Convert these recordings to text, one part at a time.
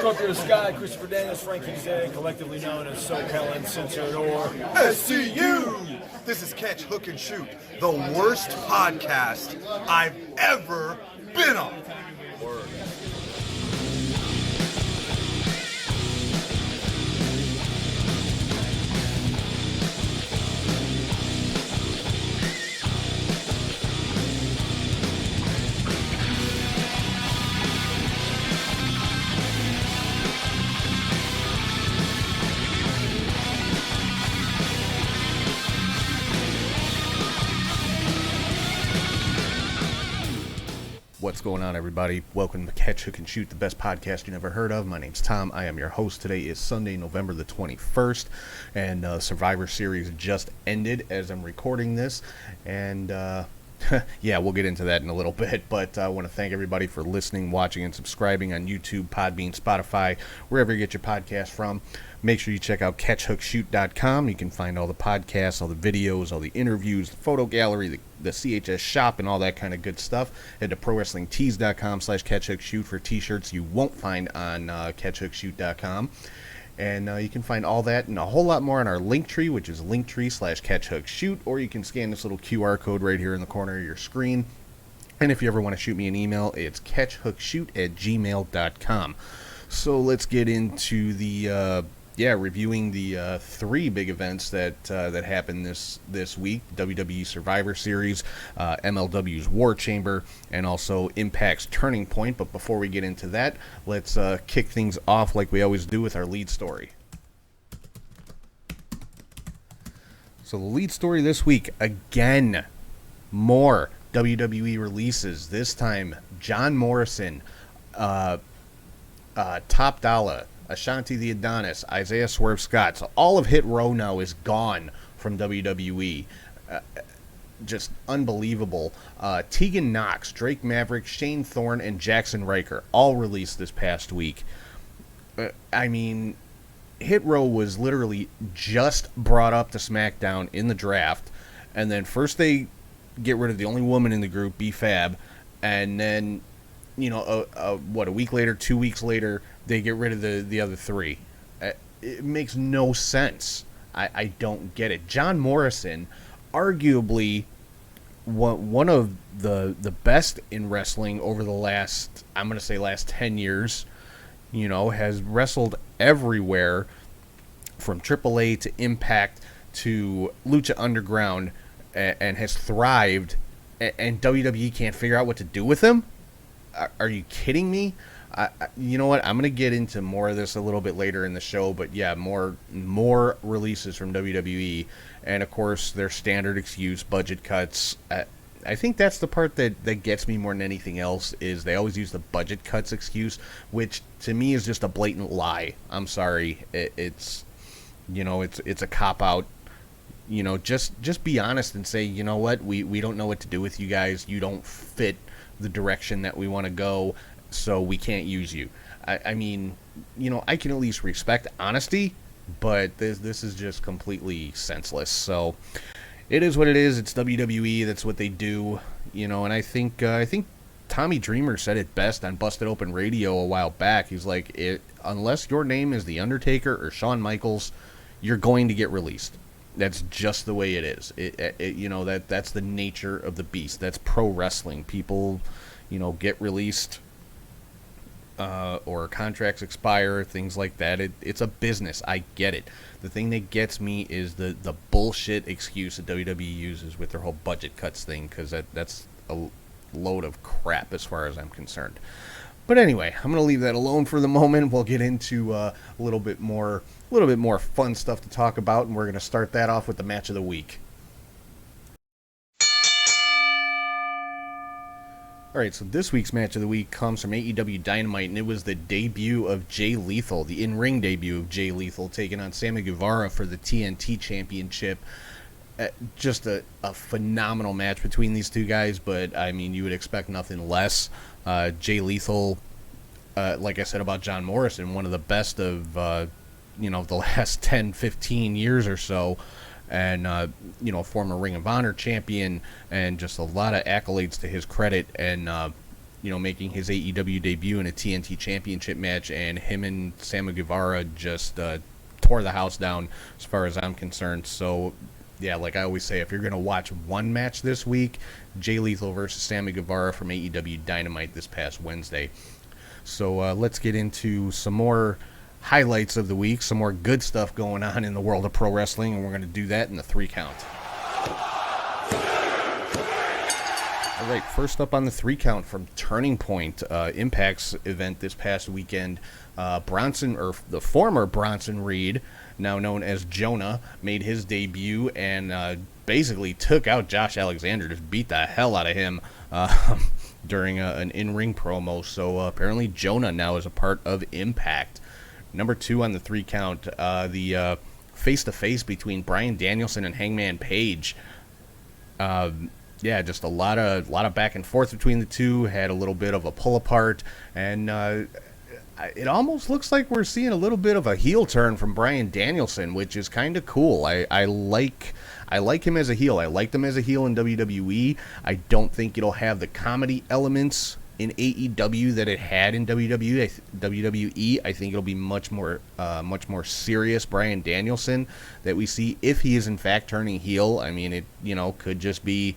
Up to the sky, Christopher Daniels, Frankie Zay, collectively known as SoCal Uncensored or SCU! This is Catch, Hook, and Shoot, the worst podcast I've ever been on. Word. What's going on, everybody? Welcome to Catch, Hook, and Shoot, the best podcast you never heard of. My name's Tom. I am your host. Today is Sunday, November the 21st, and Survivor Series just ended as I'm recording this, and yeah, we'll get into that in a little bit, but I want to thank everybody for listening, watching, and subscribing on YouTube, Podbean, Spotify, wherever you get your podcast from. Make sure you check out CatchHookShoot.com. You can find all the podcasts, all the videos, all the interviews, the photo gallery, the CHS shop, and all that kind of good stuff. Head to ProWrestlingTees.com/CatchHookShoot for t-shirts you won't find on CatchHookShoot.com. And you can find all that and a whole lot more on our Linktree, which is Linktree/CatchHookShoot, or you can scan this little QR code right here in the corner of your screen. And if you ever want to shoot me an email, it's catchhookshoot@gmail.com. So let's get into the reviewing the three big events that happened this week: WWE Survivor Series, MLW's War Chamber, and also Impact's Turning Point. But before we get into that, let's kick things off like we always do with our lead story. So the lead story this week, again, more WWE releases. This time, John Morrison, Top Dollar, Ashanti the Adonis, Isaiah Swerve Scott. So all of Hit Row now is gone from WWE. Just unbelievable. Tegan Knox, Drake Maverick, Shane Thorne, and Jackson Riker all released this past week. I mean, Hit Row was literally just brought up to Smackdown in the draft, and then first they get rid of the only woman in the group, B-Fab, and then, you know, a week later, 2 weeks later, they get rid of the other three. It makes no sense. I don't get it. John Morrison, arguably one of the best in wrestling over the last 10 years, you know, has wrestled everywhere from AAA to Impact to Lucha Underground, and has thrived, and WWE can't figure out what to do with him? Are you kidding me? You know what? I'm going to get into more of this a little bit later in the show, but yeah, more releases from WWE, and of course their standard excuse, budget cuts. I think that's the part that gets me more than anything else, is they always use the budget cuts excuse, which to me is just a blatant lie. I'm sorry. It's a cop-out. You know, just be honest and say, you know what, we don't know what to do with you guys. You don't fit the direction that we want to go, so we can't use you. I mean, you know, I can at least respect honesty, but this is just completely senseless. So it is what it is. It's WWE. That's what they do, you know. And I think Tommy Dreamer said it best on Busted Open Radio a while back. He's like, unless your name is The Undertaker or Shawn Michaels, you're going to get released. That's just the way it is. You know, that's the nature of the beast. That's pro wrestling. People, you know, get released, or contracts expire, things like that. It's a business. I get it. The thing that gets me is the bullshit excuse that WWE uses with their whole budget cuts thing, because that's a load of crap as far as I'm concerned. But anyway, I'm going to leave that alone for the moment. We'll get into a little bit more fun stuff to talk about, and we're going to start that off with the match of the week. Alright, so this week's match of the week comes from AEW Dynamite, and it was the debut of Jay Lethal, the in-ring debut of Jay Lethal, taking on Sammy Guevara for the TNT Championship. Just a phenomenal match between these two guys, but, I mean, you would expect nothing less. Jay Lethal, like I said about John Morrison, one of the best of, the last 10, 15 years or so. And, former Ring of Honor champion, and just a lot of accolades to his credit. And, making his AEW debut in a TNT Championship match, and him and Sammy Guevara just tore the house down as far as I'm concerned. So, yeah, like I always say, if you're going to watch one match this week, Jay Lethal versus Sammy Guevara from AEW Dynamite this past Wednesday. So let's get into some more highlights of the week, some more good stuff going on in the world of pro wrestling, and we're going to do that in the 3 count. All right, first up on the 3 count from Turning Point, Impact's event this past weekend. The former Bronson Reed, now known as Jonah, made his debut and basically took out Josh Alexander, just beat the hell out of him during an in-ring promo. So apparently Jonah now is a part of Impact. Number 2 on the 3 count, the face-to-face between Bryan Danielson and Hangman Page. Yeah, just a lot of back and forth between the two. Had a little bit of a pull apart, and it almost looks like we're seeing a little bit of a heel turn from Bryan Danielson, which is kind of cool. I like him as a heel. I liked him as a heel in WWE. I don't think it'll have the comedy elements in AEW that it had in WWE. I think it'll be much more serious Bryan Danielson that we see if he is in fact turning heel. I mean, it could just be.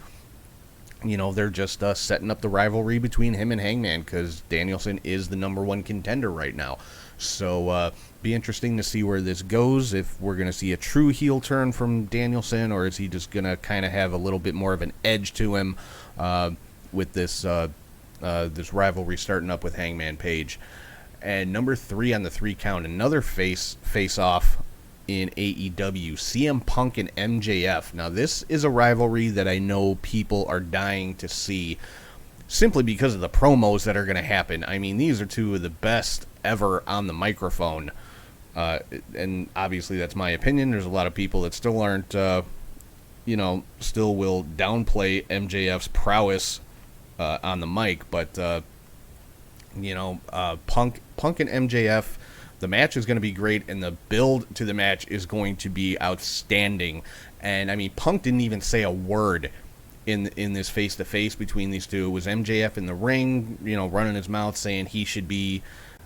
They're just setting up the rivalry between him and Hangman because Danielson is the number 1 contender right now. So, be interesting to see where this goes, if we're going to see a true heel turn from Danielson, or is he just going to kind of have a little bit more of an edge to him with this rivalry starting up with Hangman Page. And number 3 on the 3 count, another face-off in AEW, CM Punk and MJF. Now, this is a rivalry that I know people are dying to see simply because of the promos that are going to happen. I mean, these are 2 of the best ever on the microphone. And obviously that's my opinion. There's a lot of people that still aren't, still will downplay MJF's prowess on the mic. But, Punk and MJF, the match is going to be great, and the build to the match is going to be outstanding. And, I mean, Punk didn't even say a word in this face-to-face between these two. It was MJF in the ring, running his mouth saying he should be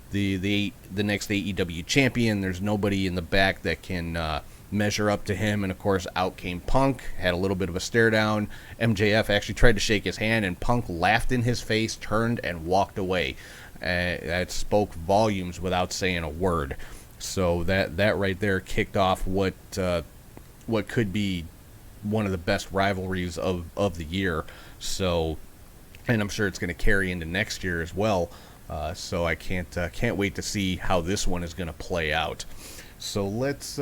the next AEW champion. There's nobody in the back that can measure up to him. And, of course, out came Punk, had a little bit of a stare down. MJF actually tried to shake his hand, and Punk laughed in his face, turned, and walked away. That spoke volumes without saying a word. So that right there kicked off what could be one of the best rivalries of the year. So, and I'm sure it's going to carry into next year as well. So I can't wait to see how this one is going to play out. So let's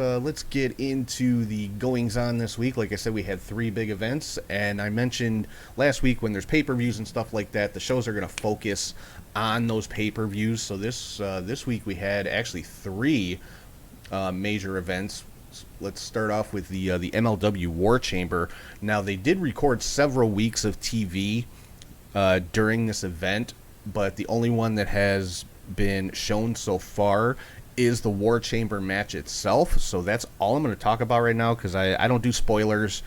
get into the goings on this week. Like I said, we had 3 big events, and I mentioned last week when there's pay-per-views and stuff like that, the shows are going to focus on those pay-per-views. So this week we had actually 3 major events. Let's start off with the MLW War Chamber. Now, they did record several weeks of TV during this event, but the only one that has been shown so far is the War Chamber match itself. So that's all I'm going to talk about right now, because I don't do spoilers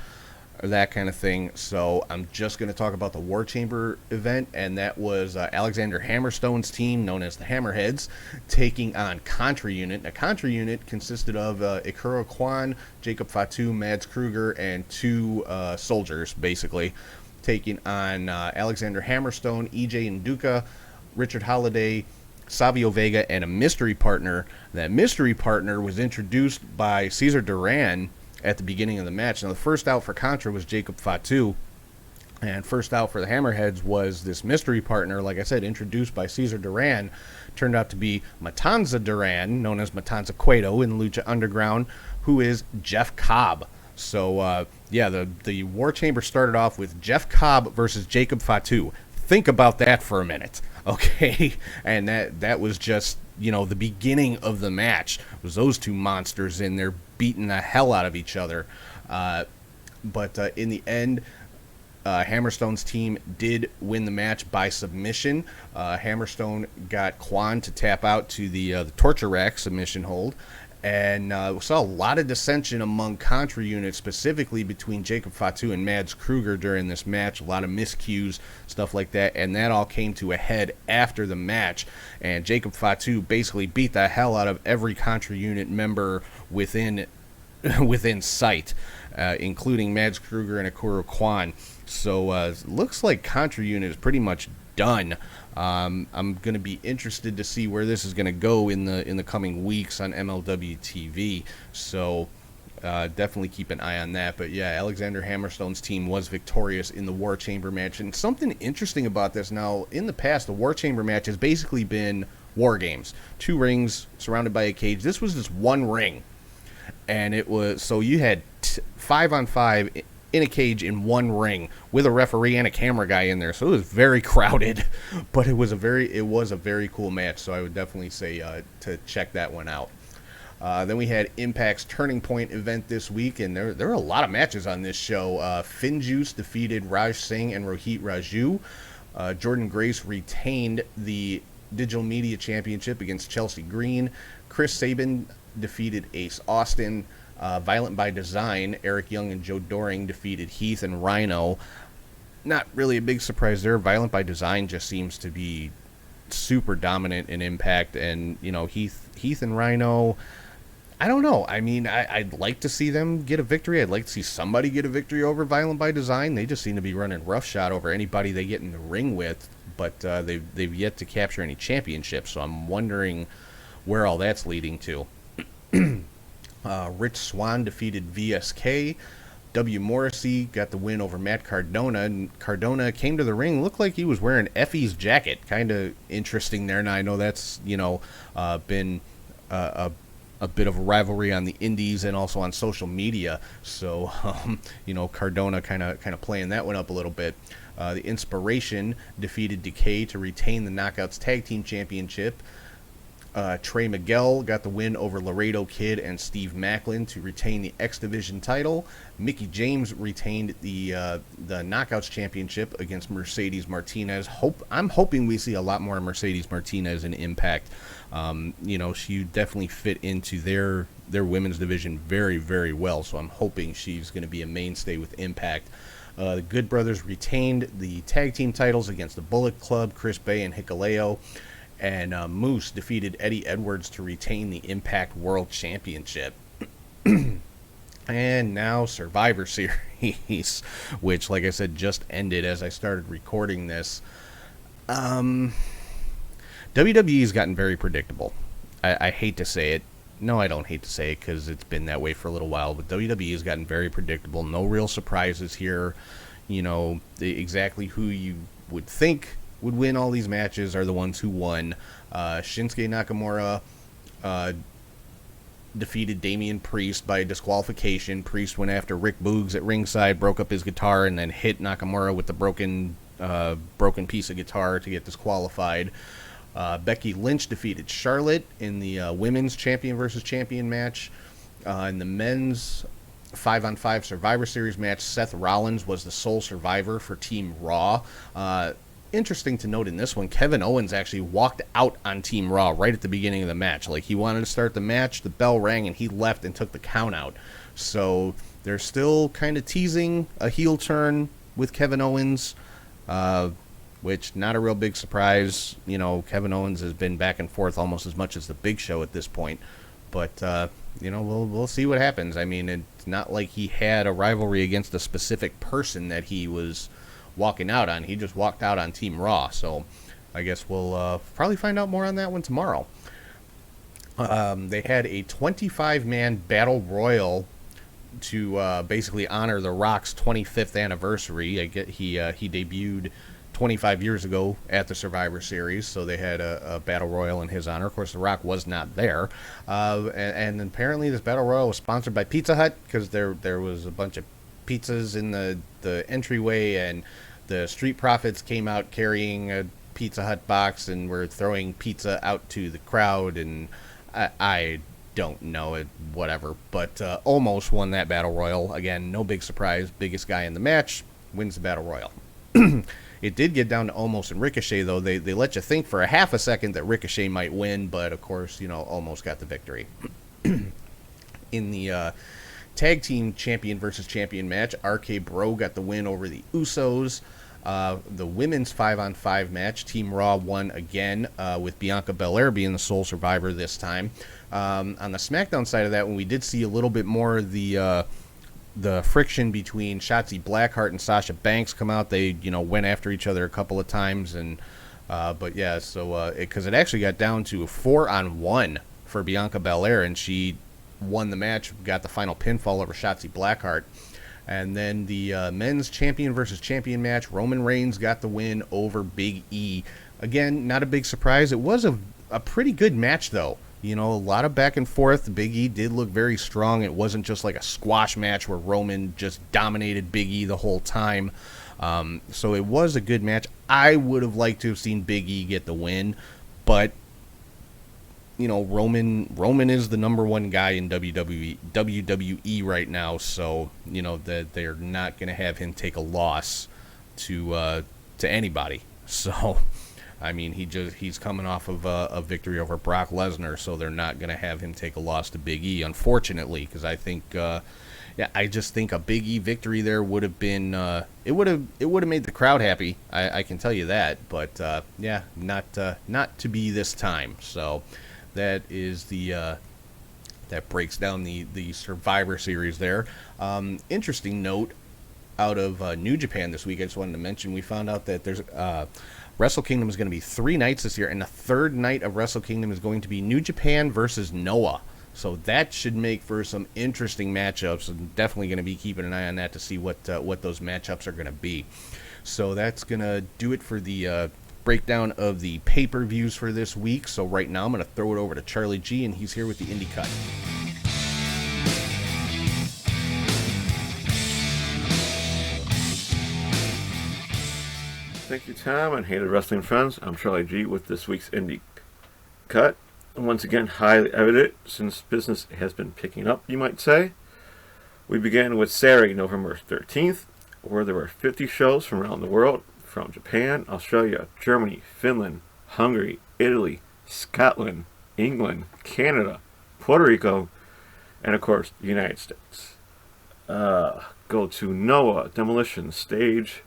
or that kind of thing. So I'm just going to talk about the War Chamber event, and that was Alexander Hammerstone's team, known as the Hammerheads, taking on Contra Unit. Now, Contra Unit consisted of Ikuro Kwan, Jacob Fatu, Mads Kruger, and 2 soldiers, basically, taking on Alexander Hammerstone, EJ Nduka, Richard Holiday, Savio Vega, and a mystery partner. That mystery partner was introduced by Cesar Duran at the beginning of the match. Now, the first out for Contra was Jacob Fatu, and first out for the Hammerheads was this mystery partner, like I said, introduced by Cesar Duran. Turned out to be Matanza Duran, known as Matanza Cueto in Lucha Underground, who is Jeff Cobb. So, the War Chamber started off with Jeff Cobb versus Jacob Fatu. Think about that for a minute. Okay, and that was just, the beginning of the match. It was those 2 monsters in there beating the hell out of each other. But in the end, Hammerstone's team did win the match by submission. Hammerstone got Kwan to tap out to the torture rack submission hold. And we saw a lot of dissension among Contra units, specifically between Jacob Fatu and Mads Kruger during this match. A lot of miscues, stuff like that. And that all came to a head after the match. And Jacob Fatu basically beat the hell out of every Contra unit member within sight, including Mads Kruger and Akuru Kwan. So looks like Contra unit is pretty much done. I'm going to be interested to see where this is going to go in the coming weeks on MLW TV. So definitely keep an eye on that. But yeah, Alexander Hammerstone's team was victorious in the War Chamber match. And something interesting about this now, in the past, the War Chamber match has basically been war games. 2 rings surrounded by a cage. This was just 1 ring. And it was, so you had 5-on-5 in a cage in 1 ring with a referee and a camera guy in there. So it was very crowded, but it was a very cool match. So I would definitely say to check that one out. Then we had Impact's Turning Point event this week, and there were a lot of matches on this show. Finjuice defeated Raj Singh and Rohit Raju. Jordan Grace retained the Digital Media Championship against Chelsea Green. Chris Sabin defeated Ace Austin. Violent by Design, Eric Young and Joe Doring defeated Heath and Rhino. Not really a big surprise there. Violent by Design just seems to be super dominant in Impact, and you know, Heath and Rhino, I don't know. I mean, I'd like to see them get a victory. I'd like to see somebody get a victory over Violent by Design. They just seem to be running roughshod over anybody they get in the ring with, but they've yet to capture any championships. So I'm wondering where all that's leading to. Rich Swan defeated VSK. W. Morrissey got the win over Matt Cardona. And Cardona came to the ring, looked like he was wearing Effie's jacket. Kind of interesting there. Now I know that's, you know, been a bit of a rivalry on the indies and also on social media. So, you know, Cardona kind of playing that one up a little bit. The Inspiration defeated Decay to retain the Knockouts Tag Team Championship. Trey Miguel got the win over Laredo Kid and Steve Macklin to retain the X Division title. Mickey James retained the Knockouts Championship against Mercedes Martinez. I'm hoping we see a lot more Mercedes Martinez in Impact. You know, she definitely fit into their women's division very, very well. So I'm hoping she's going to be a mainstay with Impact. The Good Brothers retained the tag team titles against the Bullet Club, Chris Bay and Hikaleo. And Moose defeated Eddie Edwards to retain the Impact World Championship. And now Survivor Series, which, like I said, just ended as I started recording this. WWE's gotten very predictable. I hate to say it. No, I don't hate to say it because it's been that way for a little while. But WWE has gotten very predictable. No real surprises here. You know, exactly who you would think would win all these matches are the ones who won. Shinsuke Nakamura defeated Damian Priest by disqualification. Priest went after Rick Boogs at ringside, broke up his guitar, and then hit Nakamura with the broken piece of guitar to get disqualified. Becky Lynch defeated Charlotte in the women's champion versus champion match. In the men's 5-on-5 Survivor Series match, Seth Rollins was the sole survivor for Team Raw. Interesting to note in this one, Kevin Owens actually walked out on Team Raw right at the beginning of the match. Like, he wanted to start the match, the bell rang, and he left and took the count out. So they're still kind of teasing a heel turn with Kevin Owens, which not a real big surprise. You know, Kevin Owens has been back and forth almost as much as the Big Show at this point. But, you know, we'll see what happens. I mean, it's not like he had a rivalry against a specific person that he was walking out on. He just walked out on Team Raw. So I guess we'll probably find out more on that one tomorrow. They had a 25-man battle royal to basically honor The Rock's 25th anniversary. He debuted 25 years ago at the Survivor Series, so they had a battle royal in his honor. Of course, The Rock was not there, and apparently this battle royal was sponsored by Pizza Hut because there was a bunch of pizzas in the entryway, and the Street Profits came out carrying a Pizza Hut box and were throwing pizza out to the crowd, and I don't know it, whatever. But Omos won that battle royal. Again, no big surprise. Biggest guy in the match wins the battle royal. It did get down to Omos and Ricochet, though. They let you think for a half a second that Ricochet might win, but of course, you know, Omos got the victory. In the tag team champion versus champion match, RK Bro got the win over the Usos. The women's 5-on-5 match, Team Raw won again, with Bianca Belair being the sole survivor this time. On the SmackDown side of that one, we did see a little bit more of the friction between Shotzi Blackheart and Sasha Banks come out. They, went after each other a couple of times, and but yeah, so because it actually got down to a 4-on-1 for Bianca Belair, and she won the match, got the final pinfall over Shotzi Blackheart. And then the men's champion versus champion match, Roman Reigns got the win over Big E. Again, not a big surprise. It was a pretty good match, though. A lot of back and forth. Big E did look very strong. It wasn't just like a squash match where Roman just dominated Big E the whole time. So it was a good match. I would have liked to have seen Big E get the win, but Roman is the number one guy in WWE right now, so that they're not going to have him take a loss to anybody. So, I mean, he's coming off of a victory over Brock Lesnar, so they're not going to have him take a loss to Big E, unfortunately, because I think, I just think a Big E victory there would have been, it would have made the crowd happy. I can tell you that, but not to be this time. So. That is that breaks down the Survivor Series there. Interesting note out of New Japan this week. I just wanted to mention we found out that there's Wrestle Kingdom is going to be 3 nights this year, and the third night of Wrestle Kingdom is going to be New Japan versus Noah. So that should make for some interesting matchups, and definitely going to be keeping an eye on that to see what those matchups are going to be. So that's going to do it for the breakdown of the pay-per-views for this week. So right now I'm going to throw it over to Charlie G, and he's here with the Indie Cut. Thank you, Tom, and hey to wrestling friends. I'm Charlie G with this week's Indie Cut. And once again, highly evident since business has been picking up, you might say. We began with Saturday, November 13th, where there were 50 shows from around the world. From Japan, Australia, Germany, Finland, Hungary, Italy, Scotland, England, Canada, Puerto Rico, and of course, the United States. Go to Noah Demolition Stage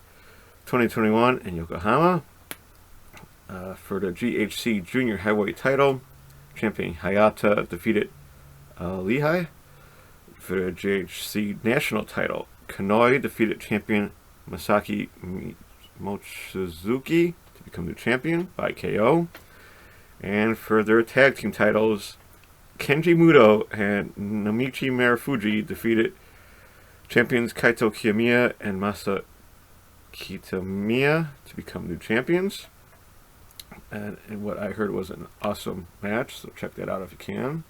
2021 in Yokohama. For the GHC Junior Heavyweight title, champion Hayata defeated Lehigh. For the GHC National title, Kanoi defeated champion Masaki Mochizuki to become the champion by KO. And for their tag team titles, Kenji Muto and Namichi Marufuji defeated champions Kaito Kiyomiya and Masa Kitamiya to become new champions. And what I heard was an awesome match, so check that out if you can.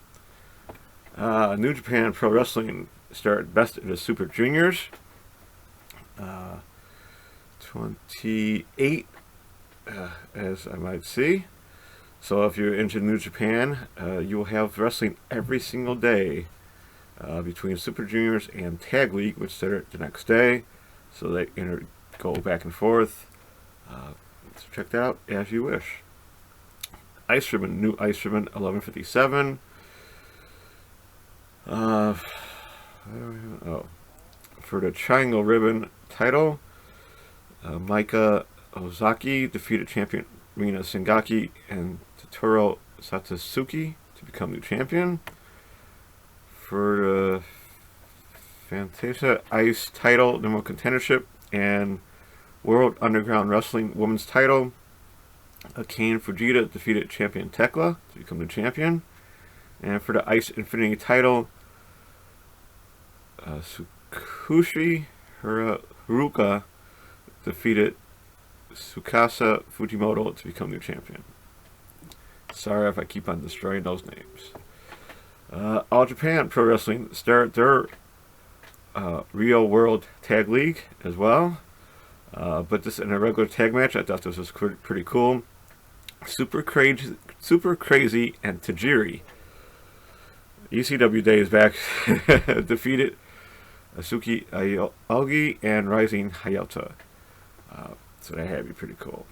New Japan Pro Wrestling started Best in the Super Juniors. 28, as I might see. So if you're into New Japan, you will have wrestling every single day between Super Juniors and Tag League, which started the next day. So they go back and forth. So check that out as you wish. Ice Ribbon, new Ice Ribbon, 1157. For the Triangle Ribbon title, Maika Ozaki defeated champion Rina Singaki and Totoro Satsuki to become new champion. For the Fantasia Ice title, number one contendership, and World Underground Wrestling Women's title, Kane Fujita defeated champion Tekla to become the champion. And for the Ice Infinity title, Tsukushi Haruka defeated Tsukasa Fujimoto to become new champion. Sorry if I keep on destroying those names. All Japan Pro Wrestling started their Real World Tag League as well. But this in a regular tag match, I thought this was pretty cool. Super Crazy and Tajiri. ECW Day is back. Defeated Asuki Aogi and Rising Hayata. So that had to be pretty cool.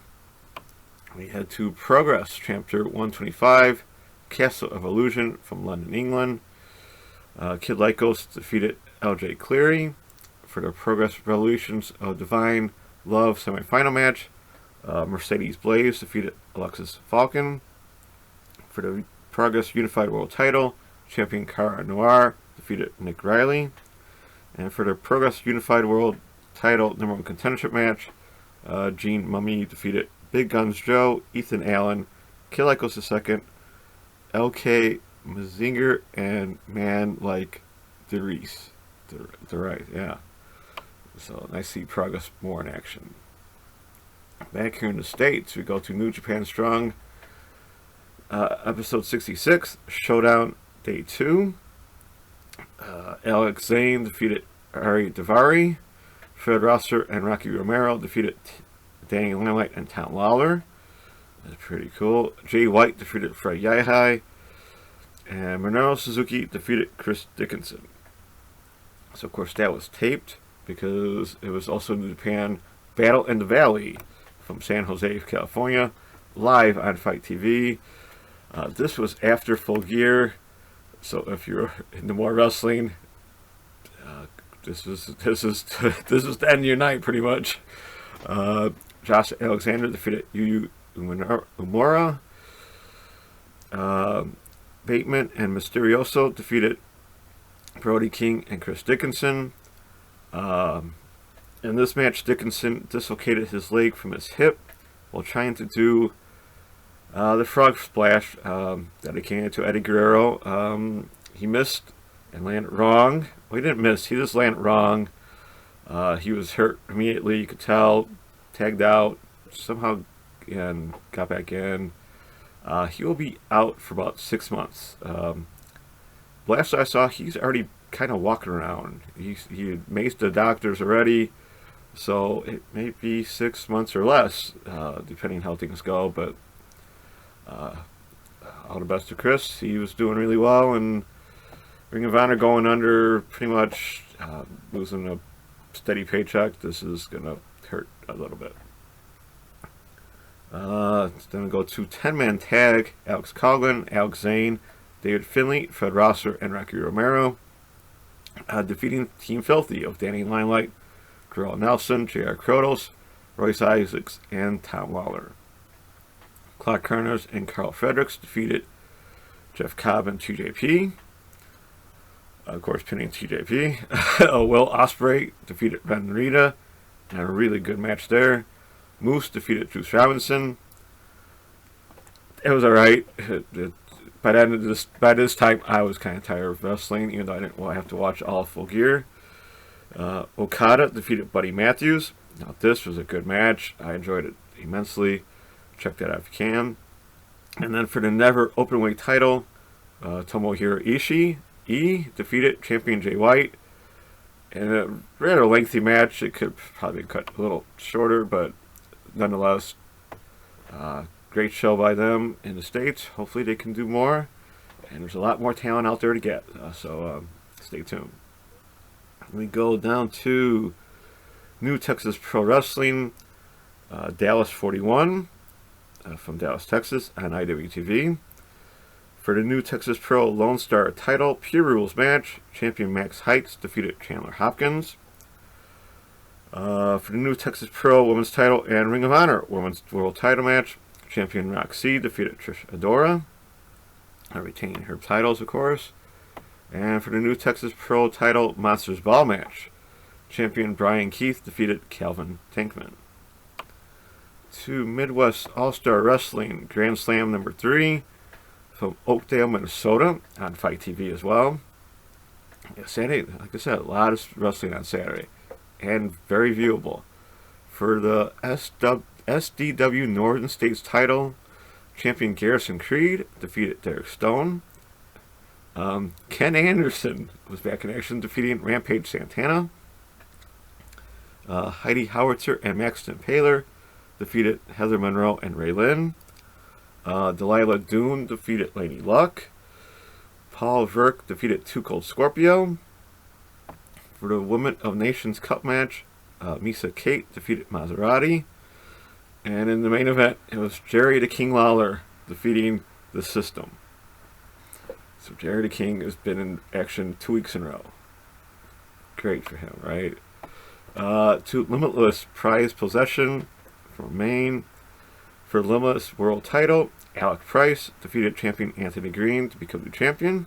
We had to Progress Chapter 125, Castle of Illusion from London, England. Kid Lycos defeated LJ Cleary. For the Progress Revolutions of Divine Love semifinal match, Mercedes Blaze defeated Alexis Falcon. For the Progress Unified World Title, champion Cara Noir defeated Nick Riley. And for the Progress Unified World Title #1 contendership match, Gene Mummy defeated Big Guns Joe, Ethan Allen, Kid Lycos II, LK Mazinger, and Man Like DeReiss. DeReiss, yeah. So nice to see Progress more in action. Back here in the States, we go to New Japan Strong, episode 66, Showdown Day 2. Alex Zane defeated Ari Daivari. Fred Rosser and Rocky Romero defeated Danny Limelight and Tom Lawler. That's pretty cool. Jay White defeated Fred Yaihai. And Minoru Suzuki defeated Chris Dickinson. So, of course, that was taped because it was also New Japan Battle in the Valley from San Jose, California, live on Fight TV. This was after Full Gear, so if you're into more wrestling, this is the end of your night pretty much. Josh Alexander defeated Yu Uemura. Bateman and Mysterioso defeated Brody King and Chris Dickinson. In this match, Dickinson dislocated his leg from his hip while trying to do the frog splash dedicated to Eddie Guerrero. He missed and landed wrong. Well, he didn't miss, he just landed wrong. He was hurt immediately, you could tell, tagged out, somehow and got back in. He will be out for about 6 months. Last I saw, he's already kind of walking around. He maced the doctors already, so it may be 6 months or less, depending how things go. But all the best to Chris. He was doing really well, and Ring of Honor going under, pretty much losing a steady paycheck. This is gonna hurt a little bit. It's going to go to 10-man tag. Alex Coughlin, Alex Zane, David Finley, Fred Rosser, and Rocky Romero. Defeating Team Filthy of Danny Limelight, Corral Nelson, J.R. Krotos, Royce Isaacs, and Tom Lawler. Clark Kerners and Carl Fredericks defeated Jeff Cobb and TJP. Of course, pinning TJP. Will Ospreay defeated Ben Rita. And a really good match there. Moose defeated Juice Robinson. It was alright. By this time, I was kind of tired of wrestling, even though I didn't have to watch all Full Gear. Okada defeated Buddy Matthews. Now, this was a good match. I enjoyed it immensely. Check that out if you can. And then for the Never Openweight title, Tomohiro Ishii defeated champion Jay White. In a rather lengthy match. It could probably cut a little shorter, but nonetheless, great show by them in the States. Hopefully they can do more, and there's a lot more talent out there to get, so stay tuned. We go down to New Texas Pro Wrestling, Dallas 41 from Dallas, Texas on IWTV. For the New Texas Pro Lone Star title, Pure Rules match, champion Max Heights defeated Chandler Hopkins. For the New Texas Pro Women's title and Ring of Honor Women's World title match, champion Roxy defeated Trish Adora, retaining her titles, of course. And for the New Texas Pro title Monsters Ball match, champion Brian Keith defeated Calvin Tankman. To Midwest All-Star Wrestling Grand Slam number 3 from Oakdale, Minnesota on Fight TV as well. Yeah, Saturday, like I said, a lot of wrestling on Saturday. And very viewable. For the SDW Northern States title, champion Garrison Creed defeated Derek Stone. Ken Anderson was back in action, defeating Rampage Santana. Heidi Howitzer and Maxton Paler defeated Heather Monroe and Ray Lynn. Delilah Doon defeated Lady Luck. Paul Verk defeated Too Cold Scorpio. For the Women of Nations Cup match, Misa Kate defeated Maserati. And in the main event, it was Jerry the King Lawler defeating the System. So Jerry the King has been in action 2 weeks in a row. Great for him, right? To Limitless Prize Possession from Maine. For Limitless World Title, Alec Price defeated champion Anthony Green to become the champion.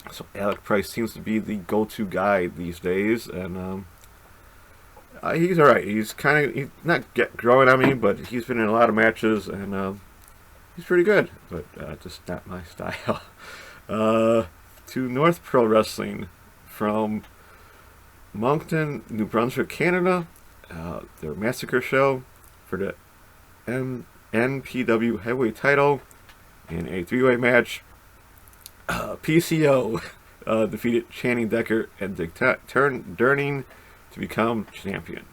So Alec Price seems to be the go-to guy these days, and he's all right. He's not growing on me, but he's been in a lot of matches, and he's pretty good. But just not my style. To North Pro Wrestling from Moncton, New Brunswick, Canada. Their Massacre show for the NPW heavyweight title in a 3-way match. PCO defeated Channing Decker and Dick Durning to become champion.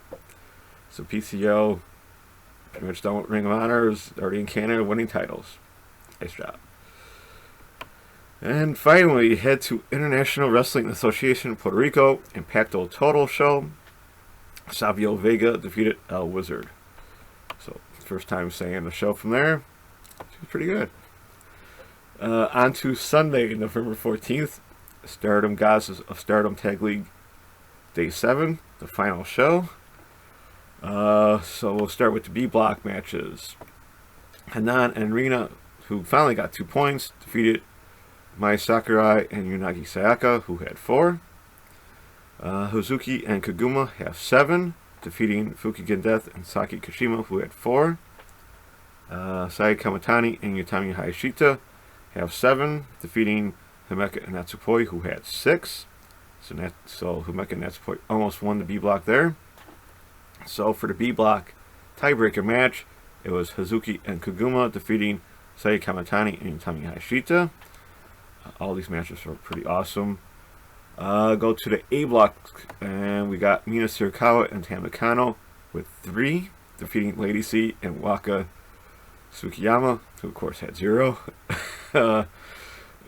So PCO pretty much done with Ring of Honor, is already in Canada winning titles. Nice job. And finally, head to International Wrestling Association Puerto Rico Impacto Total show. Savio Vega defeated El Wizard. So first time saying the show from there. It's pretty good. On to Sunday, November 14th, Stardom Gods of Stardom Tag League Day 7, the final show. So we'll start with the B block matches. Hanan and Rina, who finally got 2 points, defeated Mai Sakurai and Unagi Sayaka, who had 4. Hazuki and Kaguma have 7, defeating Fukigen Death and Saki Kashima, who had 4. Sai Kamatani and Yutami Hayashita have 7, defeating Himeka and Natsupoi, who had 6. So Himeka and Natsupoi almost won the B block there. So for the B block tiebreaker match, it was Hazuki and Kaguma defeating Sai Kamatani and Yutami Hayashita. All these matches were pretty awesome. Go to the A block, and we got Mina Surikawa and Tam Nakano with 3, defeating Lady C and Waka Tsukiyama, who of course had 0.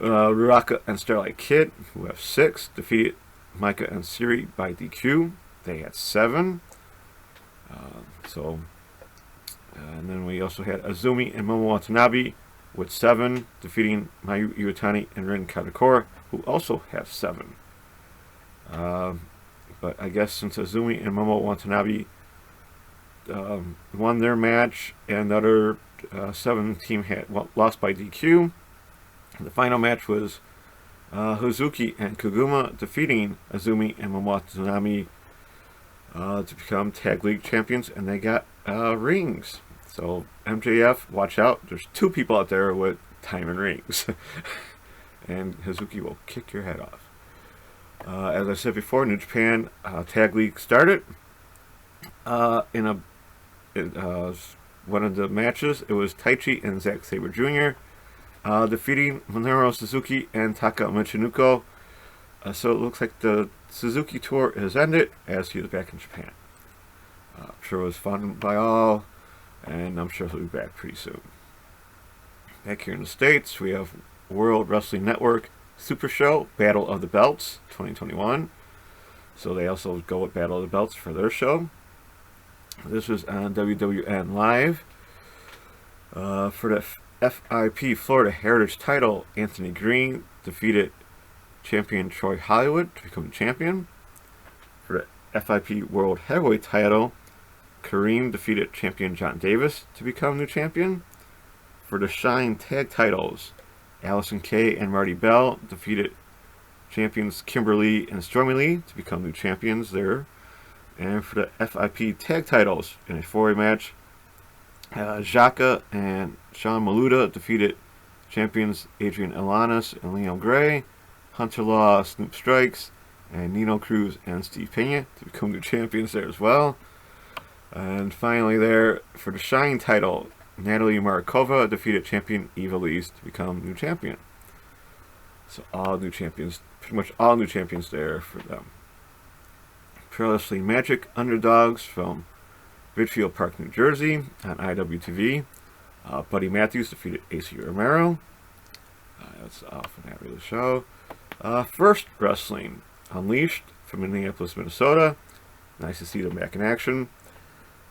Ruaka and Starlight Kid, who have 6, defeated Micah and Siri by DQ. They had 7. And then we also had Azumi and Momo Watanabe with 7, defeating Mayu Iwatani and Rin Kadokura, who also have 7. But I guess since Azumi and Momo Watanabe won their match, and the other 7 team had lost by DQ, the final match was Hazuki and Kaguma defeating Azumi and Momo Watanabe to become Tag League champions, and they got rings. So MJF, watch out. There's 2 people out there with diamond rings. And Hazuki will kick your head off. As I said before, New Japan Tag League started. In one of the matches, it was Taichi and Zack Sabre Jr. Defeating Minoru Suzuki and Taka Michinoku. So it looks like the Suzuki tour has ended, as he is back in Japan. I'm sure it was fun by all, and I'm sure he'll be back pretty soon. Back here in the States, we have World Wrestling Network Super Show Battle of the Belts 2021. So they also go with Battle of the Belts for their show. This was on WWN Live. For the FIP Florida Heritage title, Anthony Green defeated champion Troy Hollywood to become champion. For the FIP World Heavyweight title, Kareem defeated champion John Davis to become new champion. For the Shine Tag titles, Allison Kay and Marty Bell defeated champions Kimberly and Stormy Lee to become new champions there. And for the FIP Tag titles, in a 4-way match, Xhaka and Sean Maluda defeated champions Adrian Alanis and Liam Gray, Hunter Law, Snoop Strikes, and Nino Cruz and Steve Pena to become new champions there as well. And finally there, for the Shine title, Natalie Markova defeated champion Eva Lees to become new champion. So all new champions, pretty much all new champions there for them. Pro Wrestling Magic Underdogs from Ridgefield Park, New Jersey on IWTV. Buddy Matthews defeated AC Romero. That's all from that really show. First Wrestling Unleashed from Minneapolis, Minnesota. Nice to see them back in action.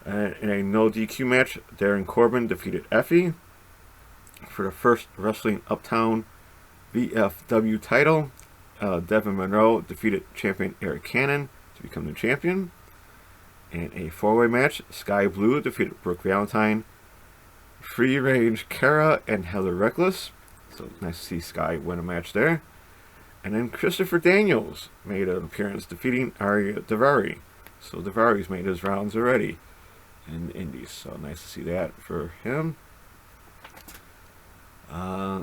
In a no DQ match, Darren Corbin defeated Effie. For the First Wrestling Uptown VFW title. Devin Monroe defeated champion Eric Cannon to become the champion. In a 4-way match, Sky Blue defeated Brooke Valentine, Free Range Kara, and Heather Reckless. So nice to see Sky win a match there. And then Christopher Daniels made an appearance defeating Arya Daivari. So Daivari's made his rounds already in the Indies. So nice to see that for him.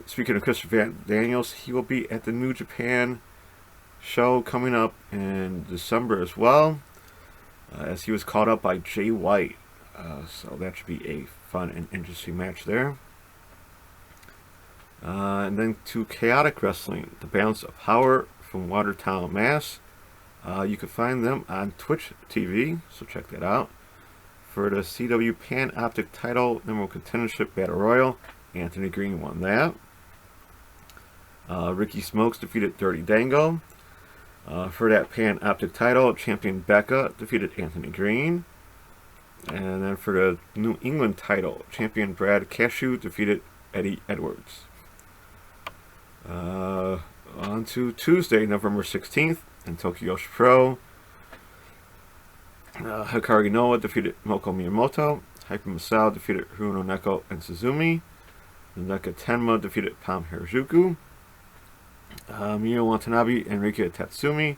Speaking of Christopher Daniels, he will be at the New Japan show coming up in December as well, as he was called up by Jay White. So that should be a fun and interesting match there. And then to Chaotic Wrestling, the Balance of Power from Watertown, Mass. You can find them on Twitch TV, so check that out. For the CW Pan Optic title, number 1 contendership battle royal, Anthony Green won that. Ricky Smokes defeated Dirty Dango. For that Pan Optic title, champion Becca defeated Anthony Green. And then for the New England title, champion Brad Cashew defeated Eddie Edwards. On to Tuesday, November 16th, in Tokyo Pro. Hikari Noah defeated Moko Miyamoto. Hyper Masao defeated Hirono Neko and Suzumi. Naka Tenma defeated Pam Harajuku. Miyo Watanabe and Rika Tatsumi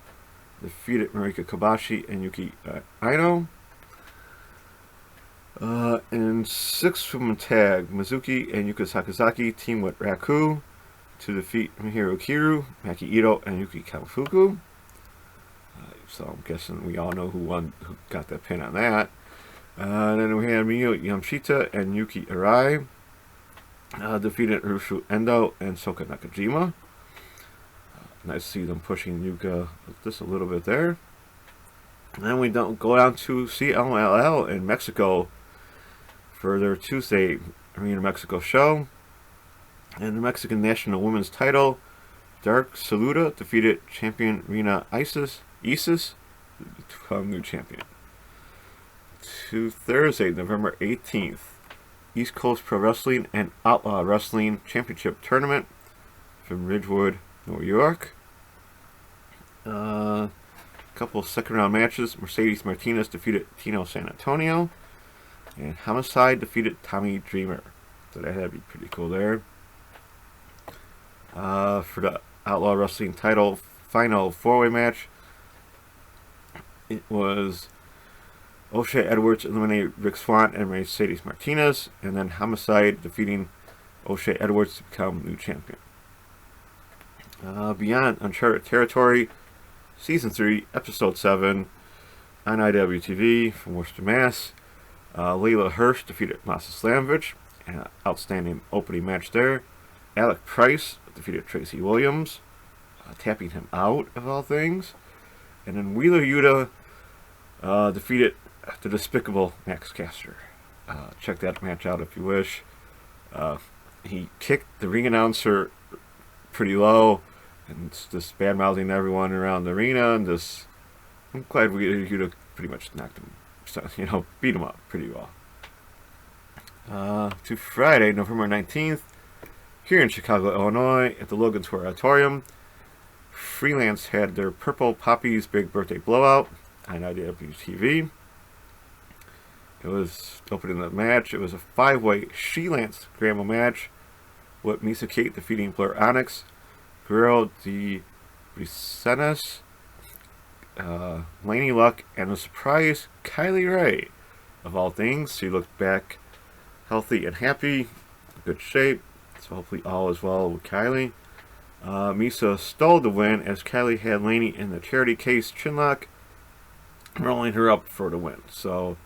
defeated Marika Kobashi and Yuki Aino. In 6-woman tag, Mizuki and Yuka Sakazaki team with Raku to defeat Mihiru Kiru, Maki Ito, and Yuki Kamafuku. So I'm guessing we all know who got that pin on that. Then we had Miyu Yamashita and Yuki Arai defeated Urushu Endo and Soka Nakajima. Nice to see them pushing Yuka just a little bit there. And then we don't go down to CLLL in Mexico for their Tuesday Arena Mexico show. And the Mexican National Women's title, Dark Saluda defeated champion Rina Isis to become new champion. To Thursday, November 18th, East Coast Pro Wrestling and Outlaw Wrestling Championship Tournament from Ridgewood, New York. A couple of second round matches. Mercedes Martinez defeated Tino San Antonio, and Homicide defeated Tommy Dreamer. So that had to be pretty cool there. For the Outlaw Wrestling title final 4-way match, it was O'Shea Edwards eliminated Rick Swan and Mercedes Martinez, and then Homicide defeating O'Shea Edwards to become new champion. Beyond Uncharted Territory, Season 3, Episode 7, on IWTV from Worcester, Mass. Layla Hirsch defeated Masa Slamovich, an outstanding opening match there. Alec Price defeated Tracy Williams, tapping him out of all things. And then Wheeler Yuta defeated the despicable Max Caster. Check that match out if you wish. He kicked the ring announcer pretty low and just bad mouthing everyone around the arena, and just I'm glad Wheeler Yuta pretty much knocked him, beat him up pretty well. To Friday, November 19th, here in Chicago, Illinois, at the Logan Tour Auditorium, Freelance had their Purple Poppies Big Birthday Blowout on IWTV. It was opening the match. It was a 5-way She-Lance Grandma match with Misa Kate defeating Blair Onyx, Guerrero de Bricenas, Laney Luck, and a surprise Kylie Ray. Of all things, she looked back healthy and happy, good shape, so hopefully all is well with Kylie. Misa stole the win as Kylie had Laney in the charity case chinlock, rolling her up for the win. So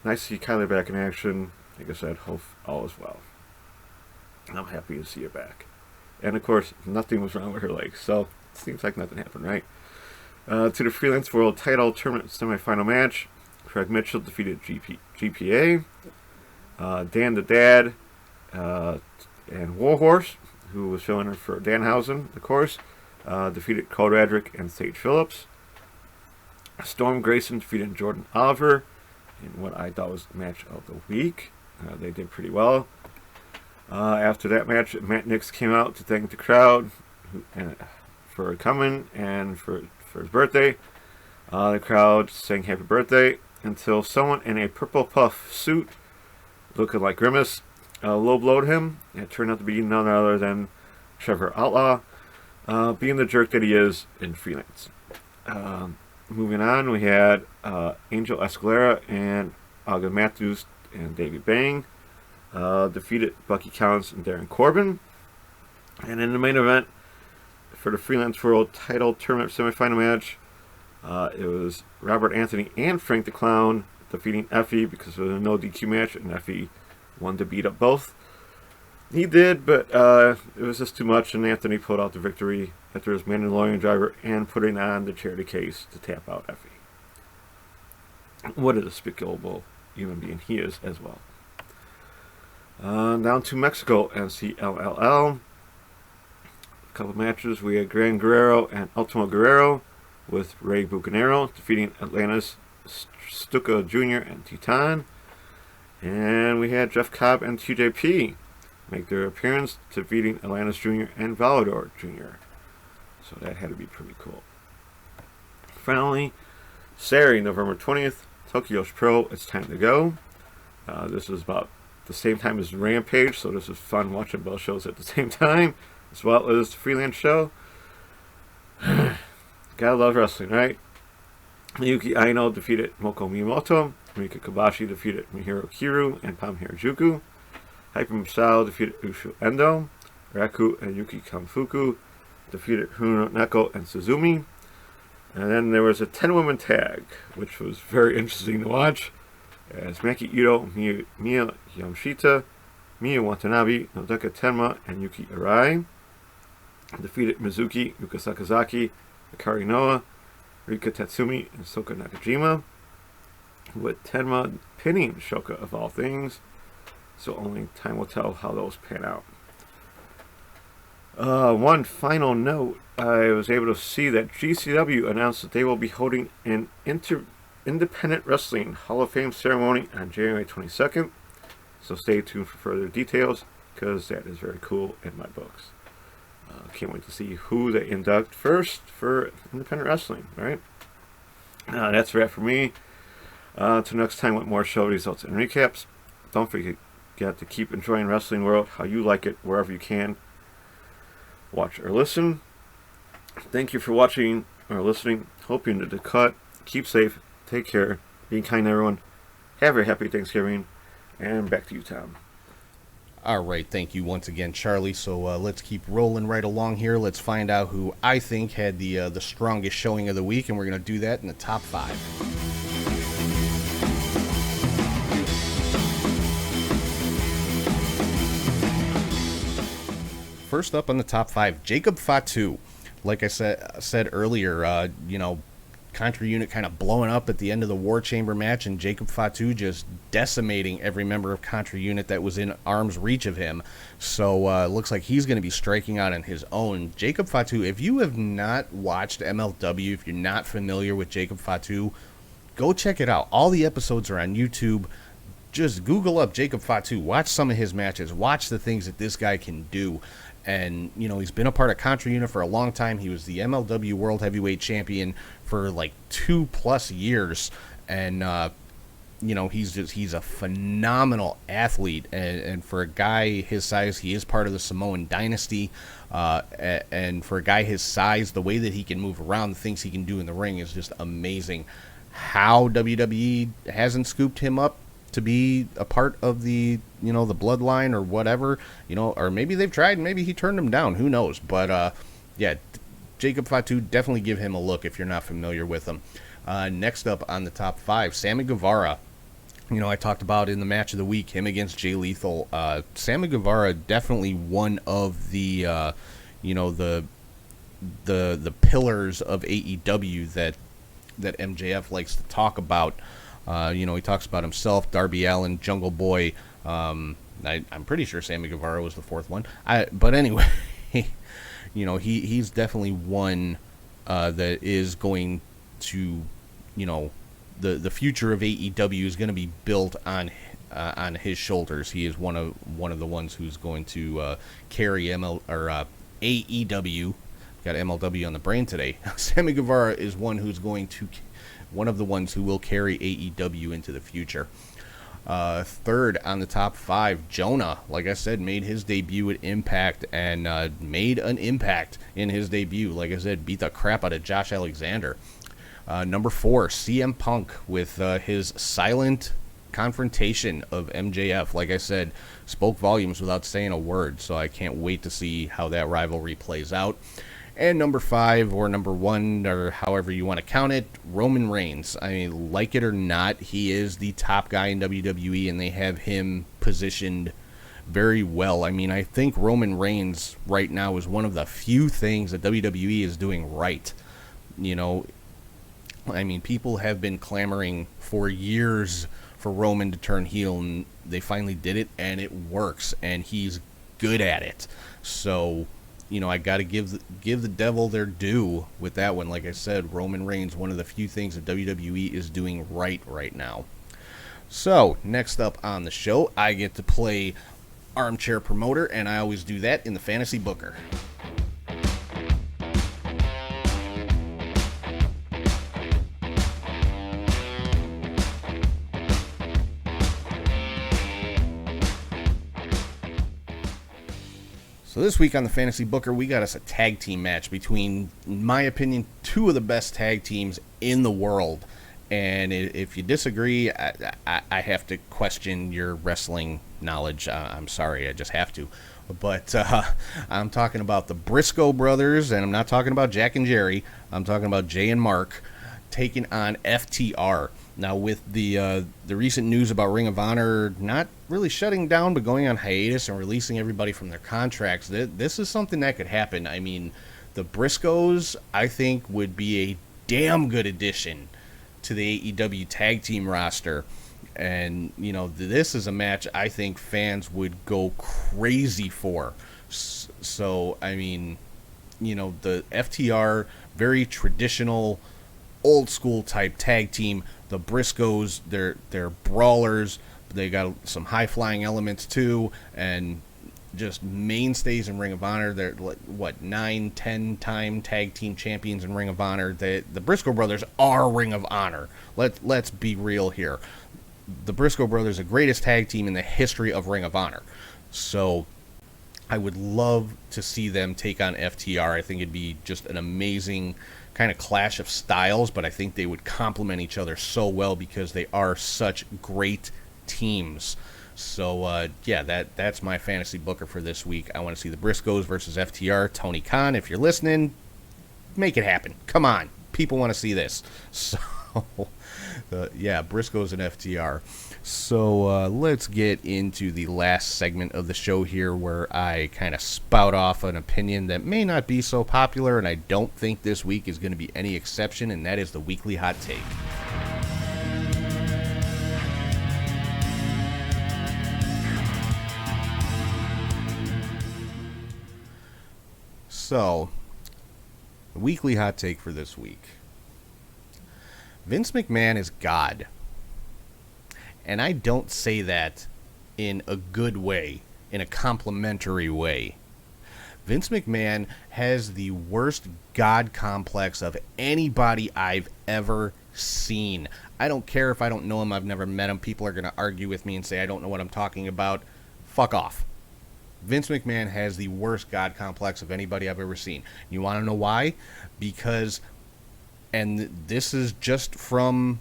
nice to see Kylie back in action. Like I said, hope all is well. I'm happy to see her back. And of course, nothing was wrong with her legs, so it seems like nothing happened, right? To the Freelance World Title Tournament semifinal match, Craig Mitchell defeated GPA. Dan the Dad and Warhorse, who was filling in for Danhausen, of course, defeated Cole Radrick and Sage Phillips. Storm Grayson defeated Jordan Oliver in what I thought was the match of the week. They did pretty well. After that match, Matt Nix came out to thank the crowd for coming and for his birthday. The crowd sang happy birthday until someone in a purple puff suit, looking like Grimace, low-blowed him. It turned out to be none other than Trevor Outlaw, being the jerk that he is in freelance. Moving on, we had Angel Escalera and Aga Matthews and Davey Bang defeated Bucky Collins and Darren Corbin. And in the main event for the Freelance World Title Tournament semifinal match, it was Robert Anthony and Frank the Clown defeating Effie because it was a no DQ match, and Effie wanted to beat up both. He did, but it was just too much, and Anthony pulled out the victory after his Mandalorian driver and putting on the charity case to tap out Effie. What a despicable human being he is as well. Down to Mexico, NCLLL. A couple matches. We had Gran Guerrero and Ultimo Guerrero with Rey Bucanero defeating Atlantis Stuka Jr. and Titan. And we had Jeff Cobb and TJP make their appearance, defeating Atlantis Jr. and Valador Jr. So that had to be pretty cool. Finally, Saturday, November 20th, Tokyo's Pro, It's Time to Go. This was about the same time as Rampage, so this was fun watching both shows at the same time, as well as the freelance show. Gotta love wrestling, right? Yuki Aino defeated Moko Miyamoto. Rika Kobashi defeated Mihiro Kiru and Pam Harajuku. Hyper Misao defeated Ushu Endo. Raku and Yuki Kamfuku defeated Hiro Neko and Suzumi. And then there was a 10-woman tag, which was very interesting to watch, as Maki Ito, Miya Yamashita, Miya Watanabe, Nodeka Tenma, and Yuki Arai defeated Mizuki, Yuka Sakazaki, Akari Noa, Rika Tatsumi, and Soka Nakajima, with Tenma pinning Shoka of all things, so only time will tell how those pan out. One final note, I was able to see that GCW announced that they will be holding an Independent Wrestling Hall of Fame ceremony on January 22nd, so stay tuned for further details, because that is very cool in my books. Can't wait to see who they induct first for independent wrestling, right? That's a wrap for me. Till next time with more show results and recaps. Don't forget to keep enjoying Wrestling World how you like it, wherever you can watch or listen. Thank you for watching or listening. Hope you enjoyed the cut. Keep safe. Take care. Be kind to everyone. Have a happy Thanksgiving. And back to you, Tom. All right, thank you once again, Charlie. So let's keep rolling right along here. Let's find out who I think had the strongest showing of the week, and we're going to do that in the top 5. First up on the top 5, Jacob Fatu. Like I said earlier, Contra Unit kind of blowing up at the end of the War Chamber match, and Jacob Fatu just decimating every member of Contra Unit that was in arm's reach of him. So looks like he's going to be striking out on his own. Jacob Fatu, if you have not watched MLW, if you're not familiar with Jacob Fatu, go check it out. All the episodes are on YouTube. Just Google up Jacob Fatu. Watch some of his matches. Watch the things that this guy can do. And, he's been a part of Contra Unit for a long time. He was the MLW World Heavyweight Champion for like 2+ years. And, he's a phenomenal athlete. And for a guy his size, he is part of the Samoan Dynasty. And for a guy his size, the way that he can move around, the things he can do in the ring is just amazing. How WWE hasn't scooped him up to be a part of the the bloodline or whatever, or maybe they've tried and maybe he turned them down, who knows. But Jacob Fatu, definitely give him a look if you're not familiar with him. Next up on the top 5, Sammy Guevara. I talked about in the match of the week, him against Jay Lethal. Sammy Guevara, definitely one of the the pillars of AEW that MJF likes to talk about. He talks about himself, Darby Allin, Jungle Boy. I'm pretty sure Sammy Guevara was the 4th one. But anyway, he's definitely one that is going to, the future of AEW is going to be built on on his shoulders. He is one of the ones who's going to carry AEW. Got MLW on the brain today. Sammy Guevara is one of the ones who will carry AEW into the future. Third on the top 5, Jonah, like I said, made his debut at Impact and made an impact in his debut. Like I said, beat the crap out of Josh Alexander. Number 4, CM Punk with his silent confrontation of MJF. Like I said, spoke volumes without saying a word, so I can't wait to see how that rivalry plays out. And number 5, or number 1, or however you want to count it, Roman Reigns. I mean, like it or not, he is the top guy in WWE, and they have him positioned very well. I mean, I think Roman Reigns right now is one of the few things that WWE is doing right. You know, I mean, people have been clamoring for years for Roman to turn heel, and they finally did it, and it works, and he's good at it. So, you know, I got to give the devil their due with that one. Like I said, Roman Reigns, one of the few things that WWE is doing right now. So, next up on the show, I get to play Armchair Promoter, and I always do that in the Fantasy Booker. So this week on the Fantasy Booker, we got us a tag team match between, in my opinion, 2 of the best tag teams in the world. And if you disagree, I have to question your wrestling knowledge. I'm sorry, I just have to. But I'm talking about the Briscoe brothers, and I'm not talking about Jack and Jerry. I'm talking about Jay and Mark taking on FTR. Now, with the recent news about Ring of Honor not really shutting down, but going on hiatus and releasing everybody from their contracts, this is something that could happen. I mean, the Briscoes, I think, would be a damn good addition to the AEW tag team roster. And, you know, this is a match I think fans would go crazy for. So, I mean, you know, the FTR, very traditional, old school type tag team. The Briscoes, they're brawlers. They got some high flying elements too, and just mainstays in Ring of Honor. They're like, what, 9-10 time tag team champions in Ring of Honor. The Briscoe brothers are Ring of Honor. Let's be real here. The Briscoe brothers are the greatest tag team in the history of Ring of Honor. So I would love to see them take on FTR. I think it'd be just an amazing kind of clash of styles, but I think they would complement each other so well because they are such great teams. So yeah, that's my Fantasy Booker for this week. I want to see the Briscoes versus FTR. Tony Khan, if you're listening, make it happen. Come on, people want to see this. So yeah, Briscoes and FTR. So let's get into the last segment of the show here, where I kind of spout off an opinion that may not be so popular, and I don't think this week is going to be any exception, and that is the weekly hot take. So, the weekly hot take for this week. Vince McMahon is God. And I don't say that in a good way, in a complimentary way. Vince McMahon has the worst God complex of anybody I've ever seen. I don't care if I don't know him, I've never met him. People are going to argue with me and say I don't know what I'm talking about. Fuck off. Vince McMahon has the worst God complex of anybody I've ever seen. You want to know why? Because, and this is just from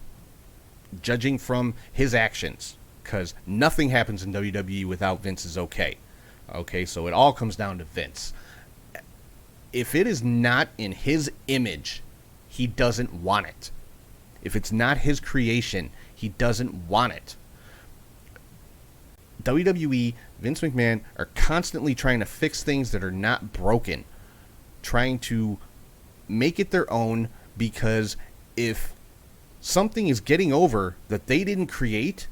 judging from his actions, because nothing happens in WWE without Vince's okay. Okay, so it all comes down to Vince. If it is not in his image, he doesn't want it. If it's not his creation, he doesn't want it. WWE, Vince McMahon, are constantly trying to fix things that are not broken, trying to make it their own, because if something is getting over that they didn't create,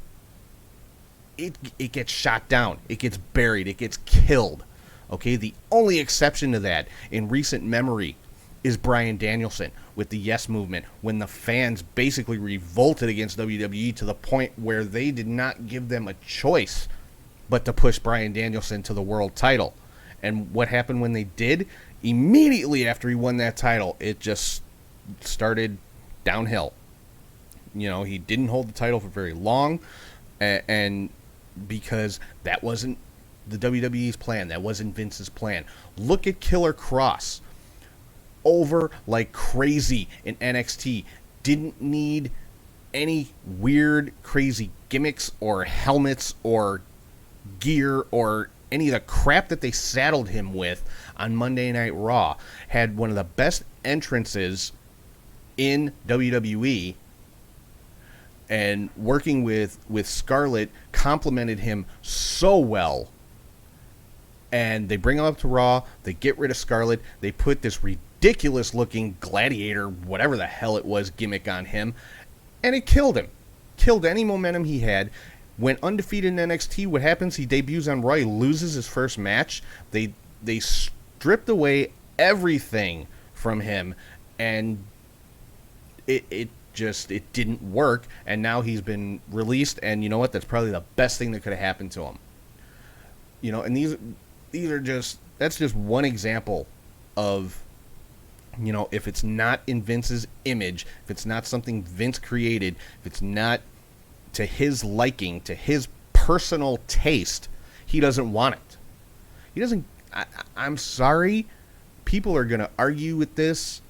it gets shot down, it gets buried, it gets killed. Okay, the only exception to that in recent memory is Bryan Danielson with the Yes Movement, when the fans basically revolted against WWE to the point where they did not give them a choice but to push Bryan Danielson to the world title. And what happened when they did? Immediately after he won that title, it just started downhill. You know, he didn't hold the title for very long, and because that wasn't the WWE's plan, that wasn't Vince's plan. Look at Killer Cross. Over like crazy in NXT. Didn't need any weird, crazy gimmicks or helmets or gear or any of the crap that they saddled him with on Monday Night Raw. Had one of the best entrances in WWE, and working with Scarlett complemented him so well. And they bring him up to Raw, they get rid of Scarlett, they put this ridiculous looking gladiator, whatever the hell it was, gimmick on him, and it killed him. Killed any momentum he had. Went undefeated in NXT. What happens? He debuts on Raw, he loses his first match. They stripped away everything from him, and it didn't work, and now he's been released, and you know what? That's probably the best thing that could have happened to him. You know, and these are just, that's just one example of, you know, if it's not in Vince's image, if it's not something Vince created, if it's not to his liking, to his personal taste, he doesn't want it. He doesn't. I'm sorry. People are going to argue with this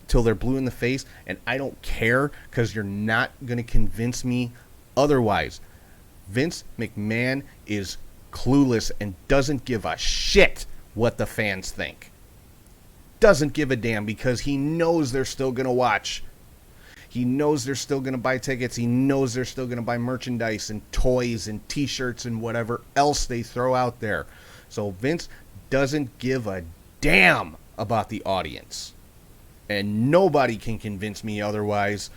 till they're blue in the face, and I don't care, because you're not going to convince me otherwise. Vince McMahon is clueless and doesn't give a shit what the fans think. Doesn't give a damn, because he knows they're still going to watch. He knows they're still going to buy tickets. He knows they're still going to buy merchandise and toys and t-shirts and whatever else they throw out there. So Vince doesn't give a damn about the audience. And nobody can convince me otherwise.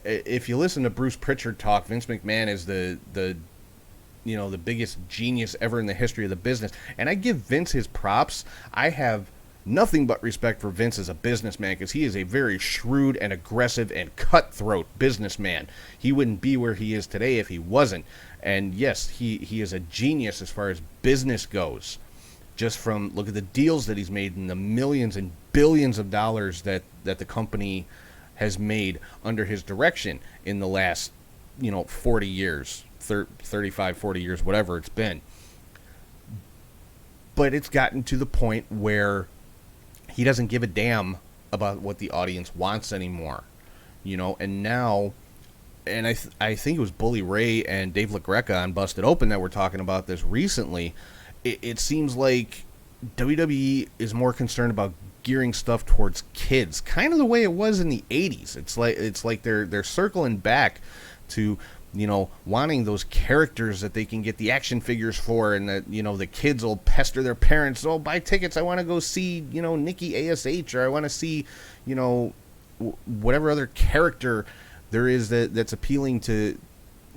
If you listen to Bruce Pritchard talk, Vince McMahon is the biggest genius ever in the history of the business. And I give Vince his props. I have nothing but respect for Vince as a businessman, because he is a very shrewd and aggressive and cutthroat businessman. He wouldn't be where he is today if he wasn't. And yes, he is a genius as far as business goes. Just from, look at the deals that he's made and the millions and billions of dollars that the company has made under his direction in the last, 40 years, 35, 40 years, whatever it's been. But it's gotten to the point where he doesn't give a damn about what the audience wants anymore, and now, and I think it was Bully Ray and Dave LaGreca on Busted Open that were talking about this recently. It seems like WWE is more concerned about gearing stuff towards kids, kind of the way it was in the 80s. It's like they're circling back to, wanting those characters that they can get the action figures for, and that, the kids will pester their parents, oh, buy tickets, I want to go see, Nikki ASH, or I want to see, whatever other character there is that's appealing to,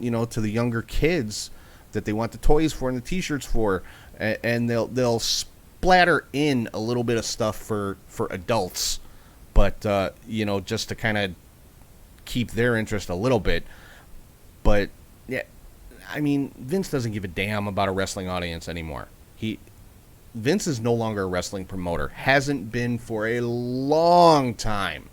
to the younger kids that they want the toys for and the t-shirts for, and they'll splatter in a little bit of stuff for adults, but, just to kind of keep their interest a little bit. But, yeah, I mean, Vince doesn't give a damn about a wrestling audience anymore. Vince is no longer a wrestling promoter. Hasn't been for a long time.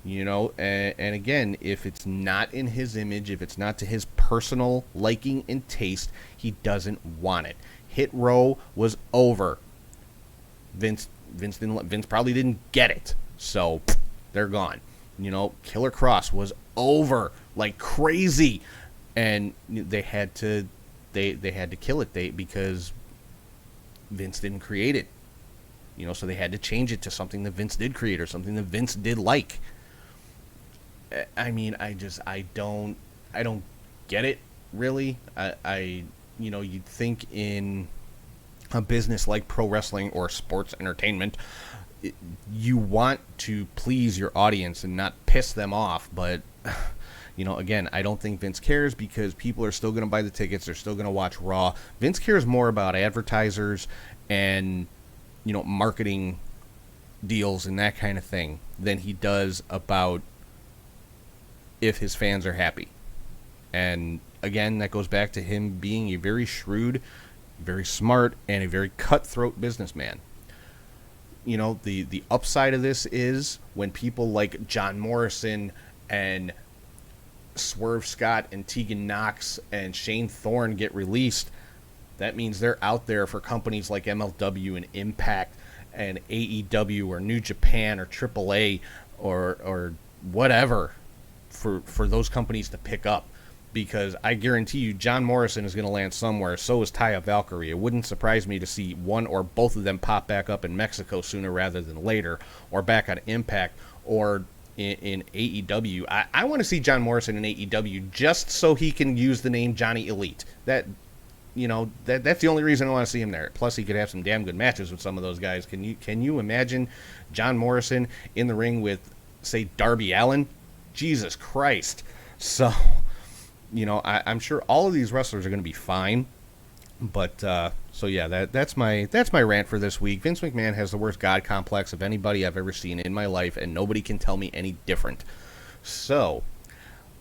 And again, if it's not in his image, if it's not to his personal liking and taste, he doesn't want it. Hit Row was over. Vince probably didn't get it. So, they're gone. Killer Cross was over like crazy, and they had to kill it because Vince didn't create it. So they had to change it to something that Vince did create or something that Vince did like. I mean, I don't get it, really. You'd think in a business like pro wrestling or sports entertainment, you want to please your audience and not piss them off, but again, I don't think Vince cares, because people are still going to buy the tickets, they're still going to watch Raw. Vince cares more about advertisers and marketing deals and that kind of thing than he does about if his fans are happy. And again, that goes back to him being a very shrewd, very smart, and a very cutthroat businessman. You know, the upside of this is when people like John Morrison and Swerve Scott and Tegan Knox and Shane Thorne get released, that means they're out there for companies like MLW and Impact and AEW or New Japan or AAA or whatever for those companies to pick up. Because I guarantee you John Morrison is going to land somewhere. So is Taya Valkyrie. It wouldn't surprise me to see one or both of them pop back up in Mexico sooner rather than later, or back on Impact, or in AEW. I want to see John Morrison in AEW just so he can use the name Johnny Elite. That's the only reason I want to see him there. Plus, he could have some damn good matches with some of those guys. Can you imagine John Morrison in the ring with, say, Darby Allin? Jesus Christ. So, I'm sure all of these wrestlers are going to be fine. But so yeah, that's my rant for this week. Vince McMahon has the worst God complex of anybody I've ever seen in my life, and nobody can tell me any different. So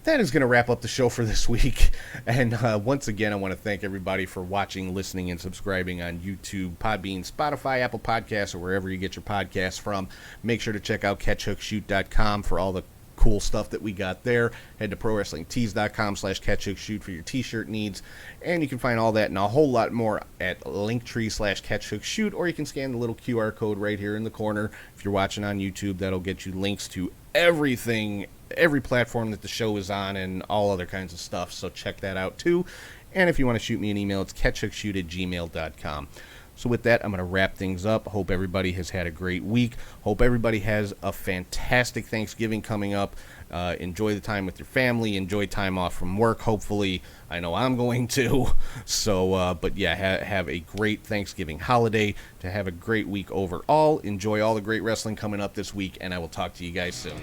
that is going to wrap up the show for this week. And once again, I want to thank everybody for watching, listening, and subscribing on YouTube, Podbean, Spotify, Apple Podcasts, or wherever you get your podcasts from. Make sure to check out CatchHookShoot.com for all the cool stuff that we got there. Head to ProWrestlingTees.com/CatchHookShoot for your t-shirt needs. And you can find all that and a whole lot more at Linktree/CatchHookShoot, or you can scan the little QR code right here in the corner. If you're watching on YouTube, that'll get you links to everything, every platform that the show is on, and all other kinds of stuff. So check that out too. And if you want to shoot me an email, it's catchhookshoot@gmail.com. So with that, I'm going to wrap things up. Hope everybody has had a great week. Hope everybody has a fantastic Thanksgiving coming up. Enjoy the time with your family. Enjoy time off from work, hopefully. I know I'm going to. So, but yeah, have a great Thanksgiving holiday. To have a great week overall. Enjoy all the great wrestling coming up this week, and I will talk to you guys soon.